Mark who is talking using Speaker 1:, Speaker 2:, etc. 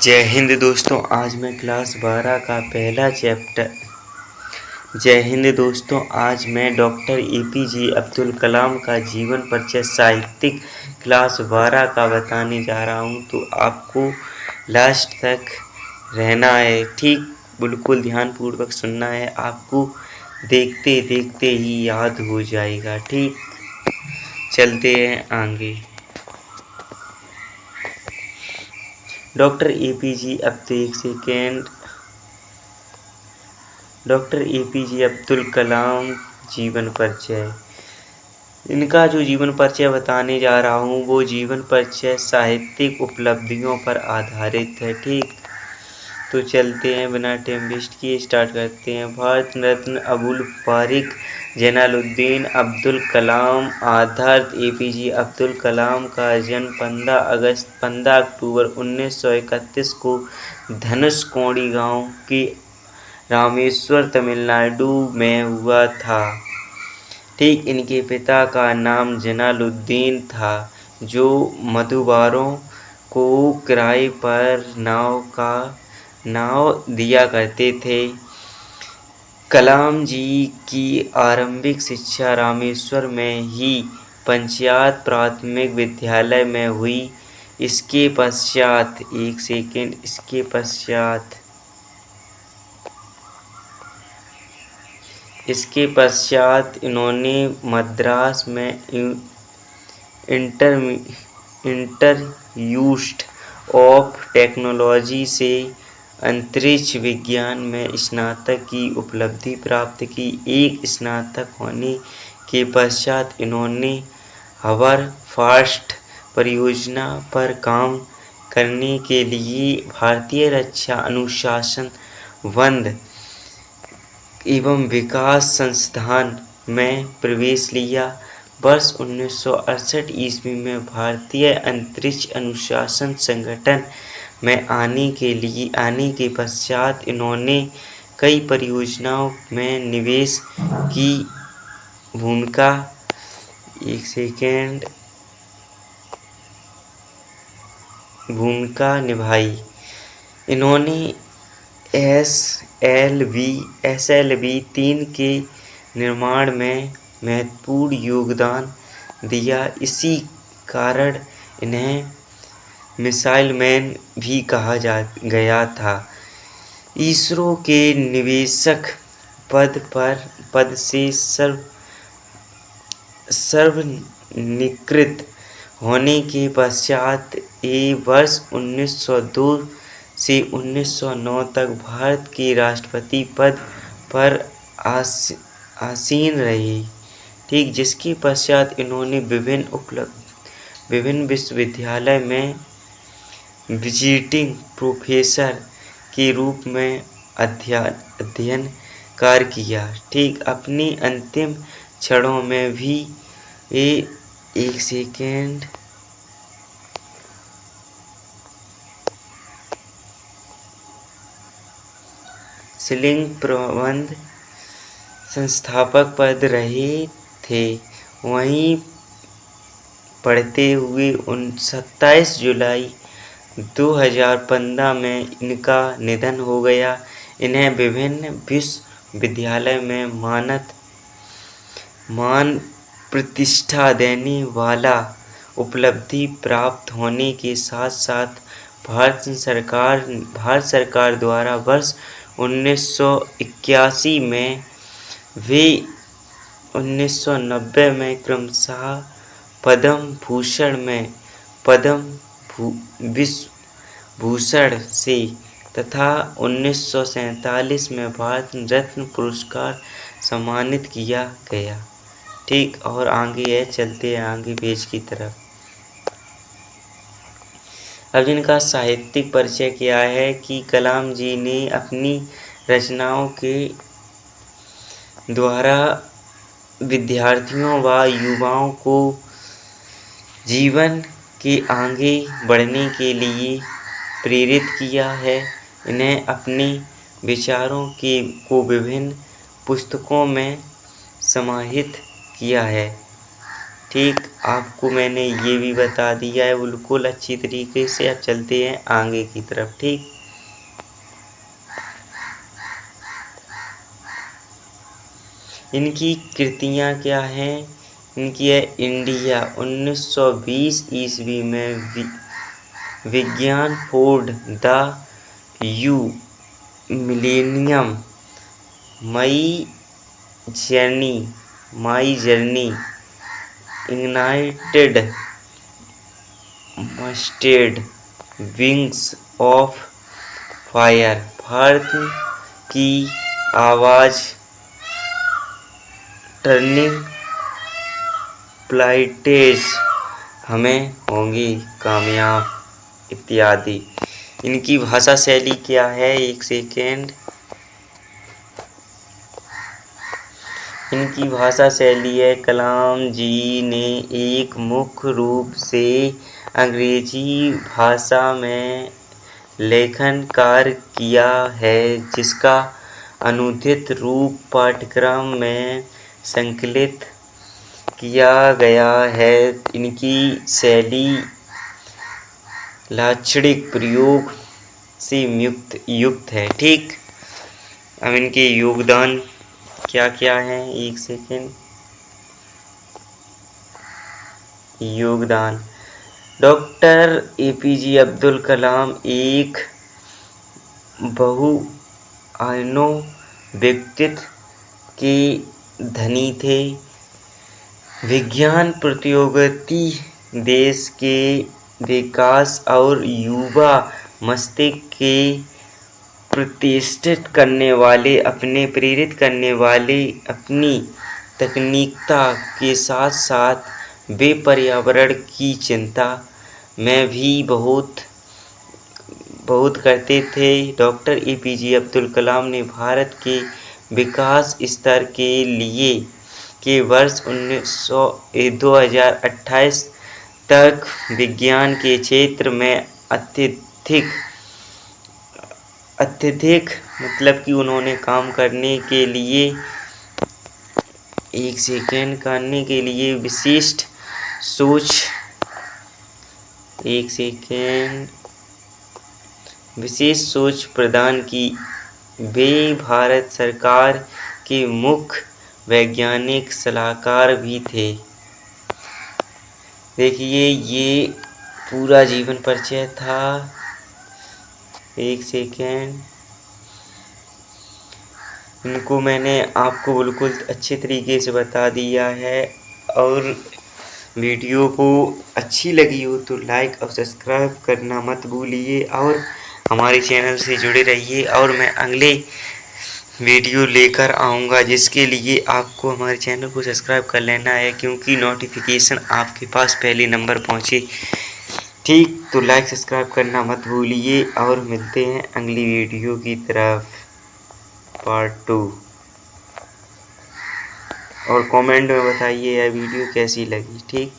Speaker 1: जय हिंद दोस्तों। आज मैं क्लास 12 का पहला चैप्टर जय हिंद दोस्तों। आज मैं डॉक्टर एपीजे अब्दुल कलाम का जीवन परिचय साहित्यिक क्लास 12 का बताने जा रहा हूं, तो आपको लास्ट तक रहना है। ठीक, बिल्कुल ध्यानपूर्वक सुनना है, आपको देखते देखते ही याद हो जाएगा। ठीक, चलते हैं आगे। डॉक्टर एपीजे अब्दुल कलाम जीवन परिचय। इनका जो जीवन परिचय बताने जा रहा हूँ वो जीवन परिचय साहित्यिक उपलब्धियों पर आधारित है। ठीक, तो चलते हैं, बिना टाइम वेस्ट किए स्टार्ट करते हैं। भारत रत्न अबुल फारिक जैनुलब्दीन अब्दुल कलाम आदर्श एपीजे अब्दुल कलाम का जन्म 15 अक्टूबर 1931 को धनुषकोडी गांव के रामेश्वर तमिलनाडु में हुआ था। ठीक, इनके पिता का नाम जैनुलब्दीन था, जो मधुबारों को किराए पर नाव दिया करते थे। कलाम जी की आरंभिक शिक्षा रामेश्वर में ही पंचायत प्राथमिक विद्यालय में हुई। इसके पश्चात इन्होंने मद्रास में इंस्टीट्यूट ऑफ टेक्नोलॉजी से अंतरिक्ष विज्ञान में स्नातक की उपलब्धि प्राप्त की। एक स्नातक होने के पश्चात इन्होंने हावर्ड परियोजना पर काम करने के लिए भारतीय रक्षा अनुसंधान एवं विकास संस्थान में प्रवेश लिया। वर्ष 1968 ईस्वी में भारतीय अंतरिक्ष अनुसंधान संगठन में आने के पश्चात इन्होंने कई परियोजनाओं में निवेश की भूमिका निभाई। इन्होंने SLV-3 के निर्माण में महत्वपूर्ण योगदान दिया। इसी कारण इन्हें मिसाइल मैन भी कहा गया था। इसरो के निदेशक पद से सेवानिवृत्त होने के पश्चात ये वर्ष 1902 से 1909 तक भारत के राष्ट्रपति पद पर आसीन रहे। ठीक, जिसके पश्चात इन्होंने विभिन्न विश्वविद्यालय में विजिटिंग प्रोफेसर के रूप में अध्ययन कार्य किया। ठीक, अपनी अंतिम क्षणों में भी शिलिंग प्रबंध संस्थापक पद रहे थे। वहीं पढ़ते हुए 27 जुलाई 2015 में इनका निधन हो गया। इन्हें विभिन्न विश्वविद्यालय में मान प्रतिष्ठा देने वाला उपलब्धि प्राप्त होने के साथ साथ भारत सरकार द्वारा वर्ष 1981 में वे 1990 में क्रमशः पद्म भूषण से तथा 1947 में भारत रत्न पुरस्कार सम्मानित किया गया। ठीक, और आगे है, चलते हैं आगे पेज की तरफ। अब इनका साहित्यिक परिचय क्या है कि कलाम जी ने अपनी रचनाओं के द्वारा विद्यार्थियों व युवाओं को जीवन के आगे बढ़ने के लिए प्रेरित किया है। इन्हें अपने विचारों को विभिन्न पुस्तकों में समाहित किया है। ठीक, आपको मैंने ये भी बता दिया है बिल्कुल अच्छी तरीके से। अब चलते हैं आगे की तरफ। ठीक, इनकी कृतियाँ क्या हैं? इनकी है इंडिया 1920 ईस्वी में विज्ञान for the you millennium, my journey, ignited mustard, wings of fire, Bharat की आवाज़, टर्निंग प्लाइटेज, हमें होंगी कामयाब, इत्यादि। इनकी भाषा शैली क्या है? एक सेकेंड। इनकी भाषा शैली है, कलाम जी ने एक मुख्य रूप से अंग्रेजी भाषा में लेखन कार्य किया है, जिसका अनुदित रूप पाठ्यक्रम में संकलित किया गया है। इनकी शैली लाक्षणिक प्रयोग से युक्त है। ठीक, अब इनके योगदान क्या क्या है? एक सेकेंड। योगदान, डॉक्टर APJ अब्दुल कलाम एक बहुआयामी व्यक्तित्व के धनी थे। विज्ञान प्रौद्योगिकी देश के विकास और युवा मस्तिष्क के प्रेरित करने वाले अपनी तकनीकता के साथ साथ वे पर्यावरण की चिंता में भी बहुत करते थे। डॉक्टर APJ अब्दुल कलाम ने भारत के विकास स्तर के वर्ष 2028 तक विज्ञान के क्षेत्र में अत्यधिक मतलब कि उन्होंने काम करने के लिए विशिष्ट सोच प्रदान की। वे भारत सरकार के मुख्य वैज्ञानिक सलाहकार भी थे। देखिए, ये पूरा जीवन परिचय था। एक सेकेंड, इनको मैंने आपको बिल्कुल अच्छे तरीके से बता दिया है। और वीडियो को अच्छी लगी हो तो लाइक और सब्सक्राइब करना मत भूलिए, और हमारे चैनल से जुड़े रहिए। और मैं अगले वीडियो लेकर आऊँगा, जिसके लिए आपको हमारे चैनल को सब्सक्राइब कर लेना है, क्योंकि नोटिफिकेशन आपके पास पहले नंबर पहुँचे। ठीक, तो लाइक सब्सक्राइब करना मत भूलिए, और मिलते हैं अगली वीडियो की तरफ, पार्ट 2। और कमेंट में बताइए यह वीडियो कैसी लगी। ठीक।